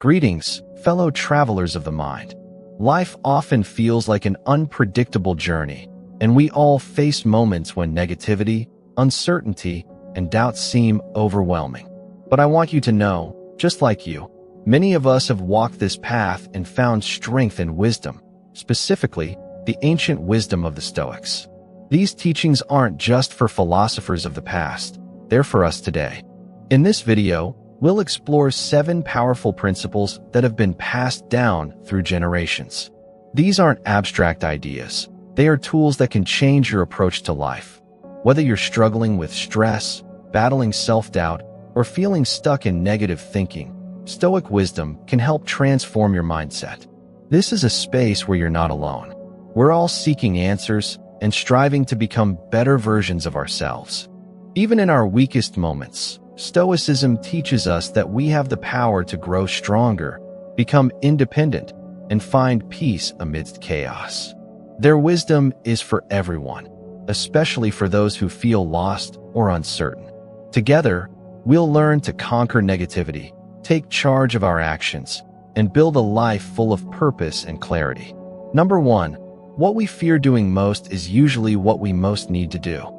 Greetings, fellow travelers of the mind. Life often feels like an unpredictable journey, and we all face moments when negativity, uncertainty, and doubt seem overwhelming. But I want you to know, just like you, many of us have walked this path and found strength and wisdom, specifically, the ancient wisdom of the Stoics. These teachings aren't just for philosophers of the past, they're for us today. In this video, we'll explore 7 powerful principles that have been passed down through generations. These aren't abstract ideas. They are tools that can change your approach to life. Whether you're struggling with stress, battling self-doubt, or feeling stuck in negative thinking, Stoic wisdom can help transform your mindset. This is a space where you're not alone. We're all seeking answers and striving to become better versions of ourselves. Even in our weakest moments, Stoicism teaches us that we have the power to grow stronger, become independent, and find peace amidst chaos. Their wisdom is for everyone, especially for those who feel lost or uncertain. Together, we'll learn to conquer negativity, take charge of our actions, and build a life full of purpose and clarity. Number 1, what we fear doing most is usually what we most need to do.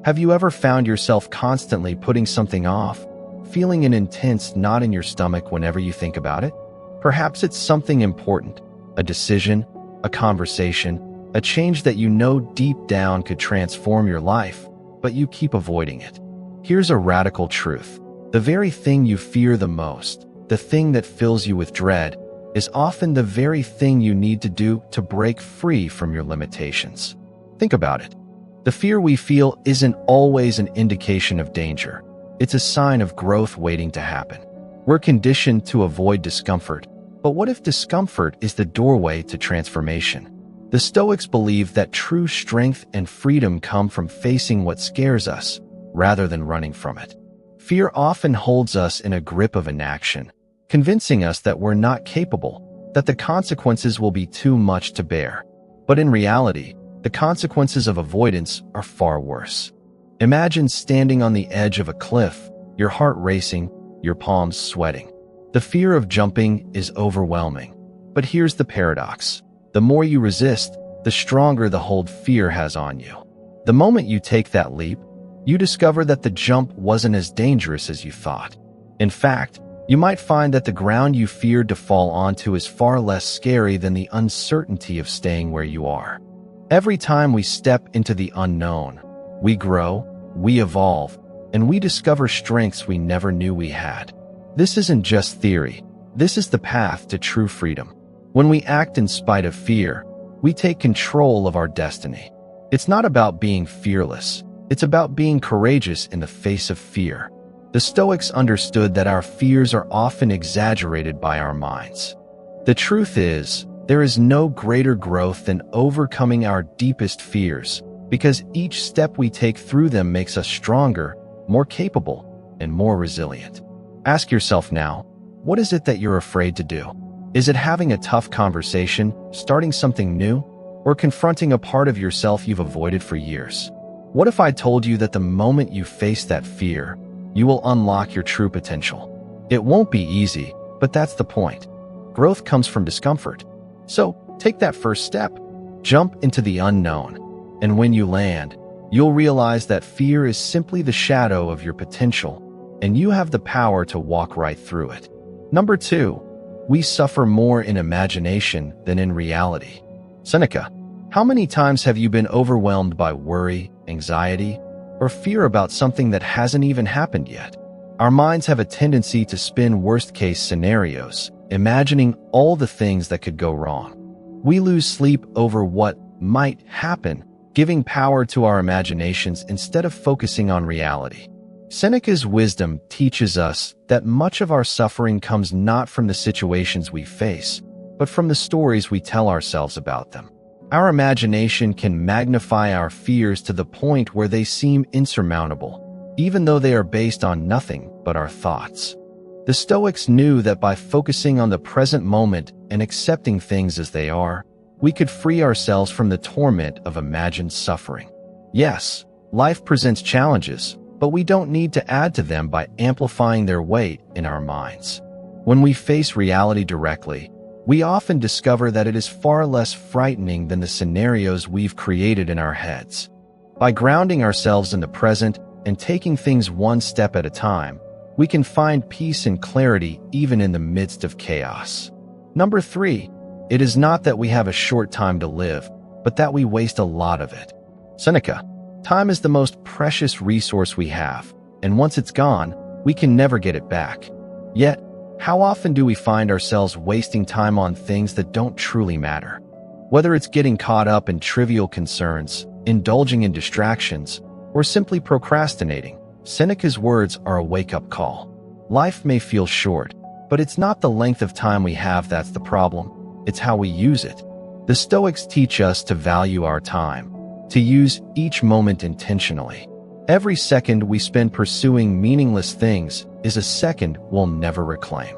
Have you ever found yourself constantly putting something off, feeling an intense knot in your stomach whenever you think about it? Perhaps it's something important, a decision, a conversation, a change that you know deep down could transform your life, but you keep avoiding it. Here's a radical truth. The very thing you fear the most, the thing that fills you with dread, is often the very thing you need to do to break free from your limitations. Think about it. The fear we feel isn't always an indication of danger. It's a sign of growth waiting to happen. We're conditioned to avoid discomfort, but what if discomfort is the doorway to transformation? The Stoics believe that true strength and freedom come from facing what scares us, rather than running from it. Fear often holds us in a grip of inaction, convincing us that we're not capable, that the consequences will be too much to bear. But in reality, the consequences of avoidance are far worse. Imagine standing on the edge of a cliff, your heart racing, your palms sweating. The fear of jumping is overwhelming. But here's the paradox. The more you resist, the stronger the hold fear has on you. The moment you take that leap, you discover that the jump wasn't as dangerous as you thought. In fact, you might find that the ground you feared to fall onto is far less scary than the uncertainty of staying where you are. Every time we step into the unknown, we grow, we evolve, and we discover strengths we never knew we had. This isn't just theory. This is the path to true freedom. When we act in spite of fear, we take control of our destiny. It's not about being fearless. It's about being courageous in the face of fear. The Stoics understood that our fears are often exaggerated by our minds. The truth is, there is no greater growth than overcoming our deepest fears, because each step we take through them makes us stronger, more capable, and more resilient. Ask yourself now, what is it that you're afraid to do? Is it having a tough conversation, starting something new, or confronting a part of yourself you've avoided for years? What if I told you that the moment you face that fear, you will unlock your true potential? It won't be easy, but that's the point. Growth comes from discomfort. So, take that first step. Jump into the unknown. And when you land, you'll realize that fear is simply the shadow of your potential, and you have the power to walk right through it. Number 2, we suffer more in imagination than in reality. Seneca, how many times have you been overwhelmed by worry, anxiety, or fear about something that hasn't even happened yet? Our minds have a tendency to spin worst-case scenarios, imagining all the things that could go wrong. We lose sleep over what might happen, giving power to our imaginations instead of focusing on reality. Seneca's wisdom teaches us that much of our suffering comes not from the situations we face, but from the stories we tell ourselves about them. Our imagination can magnify our fears to the point where they seem insurmountable, even though they are based on nothing but our thoughts. The Stoics knew that by focusing on the present moment and accepting things as they are, we could free ourselves from the torment of imagined suffering. Yes, life presents challenges, but we don't need to add to them by amplifying their weight in our minds. When we face reality directly, we often discover that it is far less frightening than the scenarios we've created in our heads. By grounding ourselves in the present and taking things one step at a time, we can find peace and clarity even in the midst of chaos. Number 3, it is not that we have a short time to live, but that we waste a lot of it. Seneca, time is the most precious resource we have, and once it's gone, we can never get it back. Yet, how often do we find ourselves wasting time on things that don't truly matter? Whether it's getting caught up in trivial concerns, indulging in distractions, or simply procrastinating, Seneca's words are a wake-up call. Life may feel short, but it's not the length of time we have that's the problem. It's how we use it. The Stoics teach us to value our time, to use each moment intentionally. Every second we spend pursuing meaningless things is a second we'll never reclaim.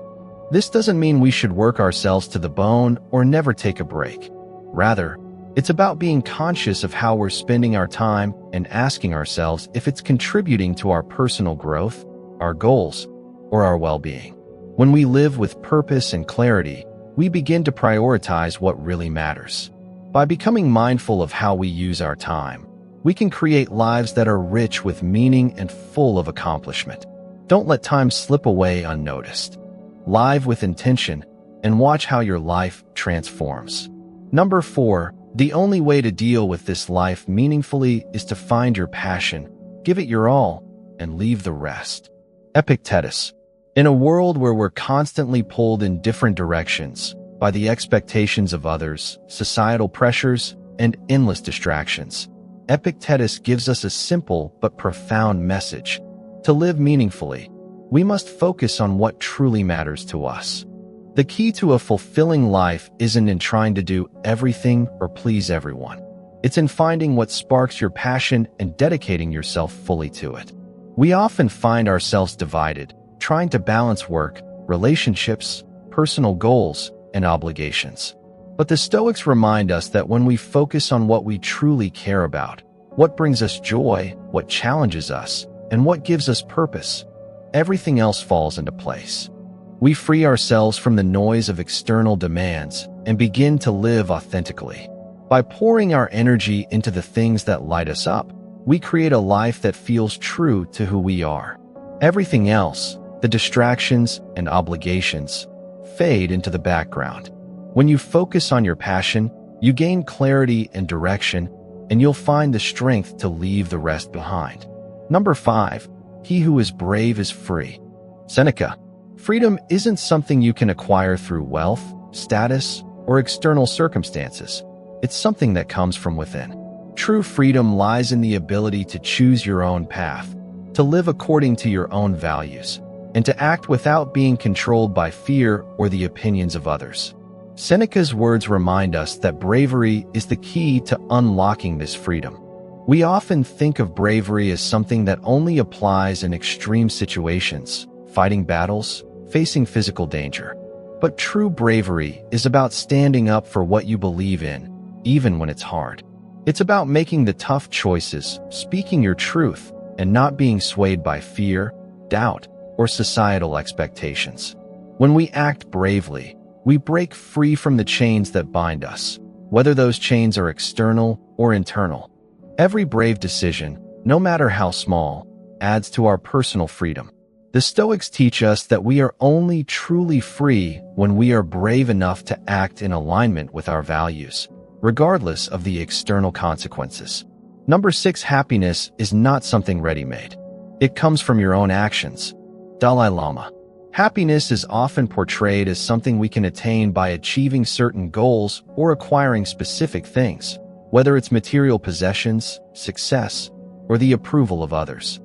This doesn't mean we should work ourselves to the bone or never take a break. Rather, it's about being conscious of how we're spending our time and asking ourselves if it's contributing to our personal growth, our goals, or our well-being. When we live with purpose and clarity, we begin to prioritize what really matters. By becoming mindful of how we use our time, we can create lives that are rich with meaning and full of accomplishment. Don't let time slip away unnoticed. Live with intention and watch how your life transforms. Number 4, the only way to deal with this life meaningfully is to find your passion, give it your all, and leave the rest. Epictetus. In a world where we're constantly pulled in different directions by the expectations of others, societal pressures, and endless distractions, Epictetus gives us a simple but profound message. To live meaningfully, we must focus on what truly matters to us. The key to a fulfilling life isn't in trying to do everything or please everyone. It's in finding what sparks your passion and dedicating yourself fully to it. We often find ourselves divided, trying to balance work, relationships, personal goals, and obligations. But the Stoics remind us that when we focus on what we truly care about, what brings us joy, what challenges us, and what gives us purpose, everything else falls into place. We free ourselves from the noise of external demands and begin to live authentically. By pouring our energy into the things that light us up, we create a life that feels true to who we are. Everything else, the distractions and obligations, fade into the background. When you focus on your passion, you gain clarity and direction, and you'll find the strength to leave the rest behind. Number 5, he who is brave is free. Seneca. Freedom isn't something you can acquire through wealth, status, or external circumstances. It's something that comes from within. True freedom lies in the ability to choose your own path, to live according to your own values, and to act without being controlled by fear or the opinions of others. Seneca's words remind us that bravery is the key to unlocking this freedom. We often think of bravery as something that only applies in extreme situations, fighting battles, facing physical danger. But true bravery is about standing up for what you believe in, even when it's hard. It's about making the tough choices, speaking your truth, and not being swayed by fear, doubt, or societal expectations. When we act bravely, we break free from the chains that bind us, whether those chains are external or internal. Every brave decision, no matter how small, adds to our personal freedom. The Stoics teach us that we are only truly free when we are brave enough to act in alignment with our values, regardless of the external consequences. Number 6, happiness is not something ready-made. It comes from your own actions. Dalai Lama. Happiness is often portrayed as something we can attain by achieving certain goals or acquiring specific things, whether it's material possessions, success, or the approval of others.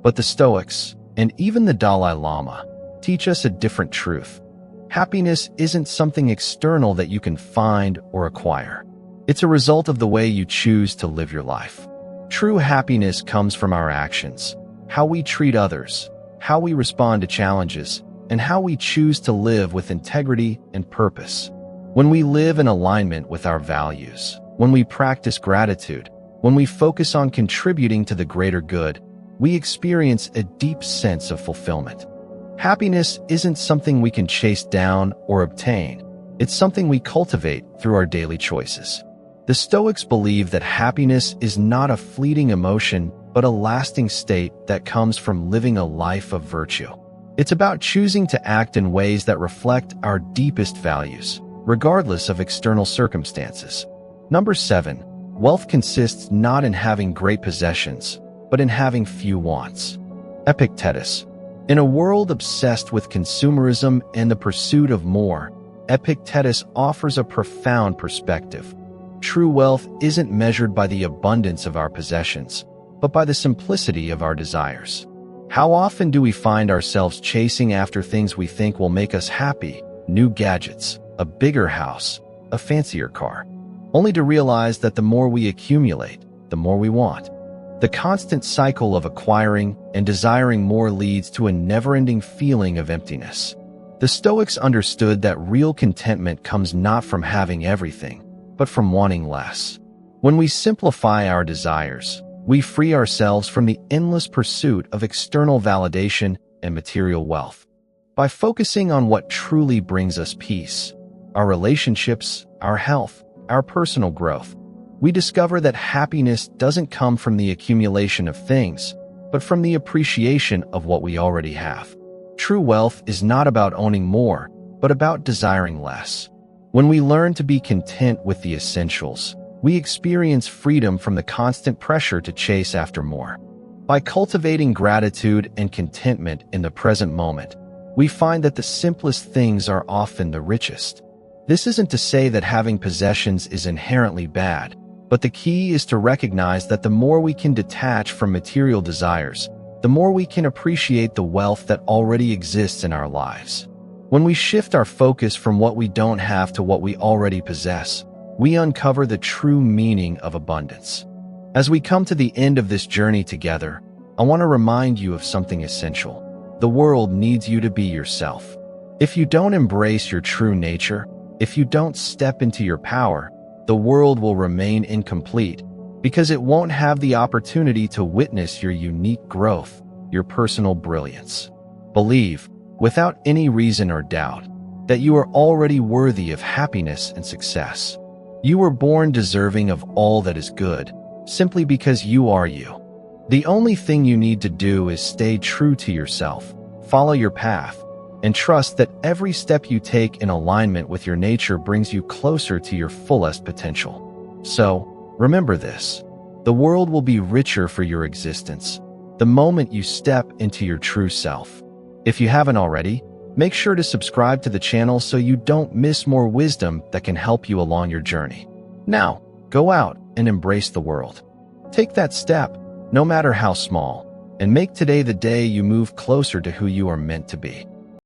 But the Stoics, and even the Dalai Lama, teach us a different truth. Happiness isn't something external that you can find or acquire. It's a result of the way you choose to live your life. True happiness comes from our actions, how we treat others, how we respond to challenges, and how we choose to live with integrity and purpose. When we live in alignment with our values, when we practice gratitude, when we focus on contributing to the greater good, we experience a deep sense of fulfillment. Happiness isn't something we can chase down or obtain. It's something we cultivate through our daily choices. The Stoics believe that happiness is not a fleeting emotion, but a lasting state that comes from living a life of virtue. It's about choosing to act in ways that reflect our deepest values, regardless of external circumstances. Number 7. Wealth consists not in having great possessions, but in having few wants. Epictetus. In a world obsessed with consumerism and the pursuit of more, Epictetus offers a profound perspective. True wealth isn't measured by the abundance of our possessions, but by the simplicity of our desires. How often do we find ourselves chasing after things we think will make us happy? New gadgets, a bigger house, a fancier car, only to realize that the more we accumulate, the more we want. The constant cycle of acquiring and desiring more leads to a never-ending feeling of emptiness. The Stoics understood that real contentment comes not from having everything, but from wanting less. When we simplify our desires, we free ourselves from the endless pursuit of external validation and material wealth. By focusing on what truly brings us peace, our relationships, our health, our personal growth, we discover that happiness doesn't come from the accumulation of things, but from the appreciation of what we already have. True wealth is not about owning more, but about desiring less. When we learn to be content with the essentials, we experience freedom from the constant pressure to chase after more. By cultivating gratitude and contentment in the present moment, we find that the simplest things are often the richest. This isn't to say that having possessions is inherently bad, but the key is to recognize that the more we can detach from material desires, the more we can appreciate the wealth that already exists in our lives. When we shift our focus from what we don't have to what we already possess, we uncover the true meaning of abundance. As we come to the end of this journey together, I want to remind you of something essential. The world needs you to be yourself. If you don't embrace your true nature, if you don't step into your power, the world will remain incomplete because it won't have the opportunity to witness your unique growth, your personal brilliance. Believe, without any reason or doubt, that you are already worthy of happiness and success. You were born deserving of all that is good, simply because you are you. The only thing you need to do is stay true to yourself, follow your path, and trust that every step you take in alignment with your nature brings you closer to your fullest potential. So, remember this: the world will be richer for your existence the moment you step into your true self. If you haven't already, make sure to subscribe to the channel so you don't miss more wisdom that can help you along your journey. Now, go out and embrace the world. Take that step, no matter how small, and make today the day you move closer to who you are meant to be.